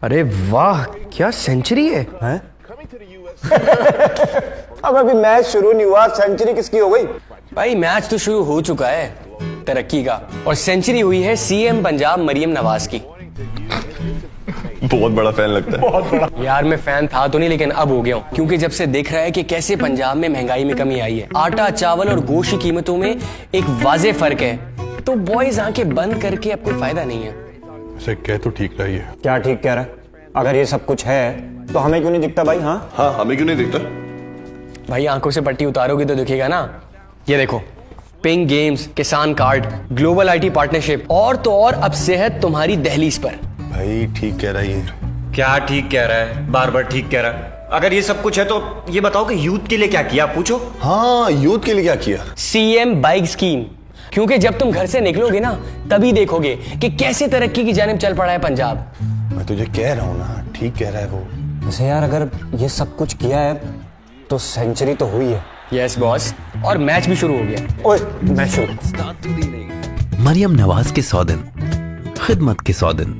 अरे वाह, क्या सेंचुरी है, हैं? अब अभी मैच शुरू नहीं हुआ, सेंचुरी किसकी हो गई? भाई मैच तो शुरू हो चुका है तरक्की का, और सेंचुरी हुई है सीएम पंजाब मरियम नवाज की। बहुत बड़ा फैन लगता है। बहुत बड़ा। यार मैं फैन था तो नहीं, लेकिन अब हो गया हूँ, क्योंकि जब से देख रहा है कि कैसे पंजाब में महंगाई में कमी आई है, आटा चावल और गोश्त की कीमतों में एक वाजे फर्क है, तो बॉयज आंखें बंद करके अब कोई फायदा नहीं है। ऐसे कह तो ठीक रही है। क्या ठीक कह रहा है? अगर ये सब कुछ है तो हमें क्यों नहीं दिखता भाई? हाँ हमें क्यों नहीं दिखता? भाई आंखों से पट्टी उतारोगे तो दिखेगा ना। ये देखो, पिंक गेम्स, किसान कार्ड, ग्लोबल आईटी पार्टनरशिप, और तो और अब सेहत तुम्हारी दहलीज पर। भाई ठीक कह रही है। क्या ठीक कह रहा है? बार बार ठीक कह रहा है। अगर ये सब कुछ है तो ये बताओ कि यूथ के लिए क्या किया, पूछो। हाँ, यूथ के लिए क्या किया? सीएम बाइक स्कीम, क्योंकि जब तुम घर से निकलोगे ना तभी देखोगे कि कैसे तरक्की की जानिब चल पड़ा है पंजाब। मैं तुझे कह रहा हूँ ना, ठीक कह रहा है वो। वैसे यार अगर ये सब कुछ किया है तो सेंचुरी तो हुई है। यस बॉस, और मैच भी शुरू हो गया। ओए मैच शुरू। मरियम नवाज के 100 दिन, खिदमत के 100 दिन।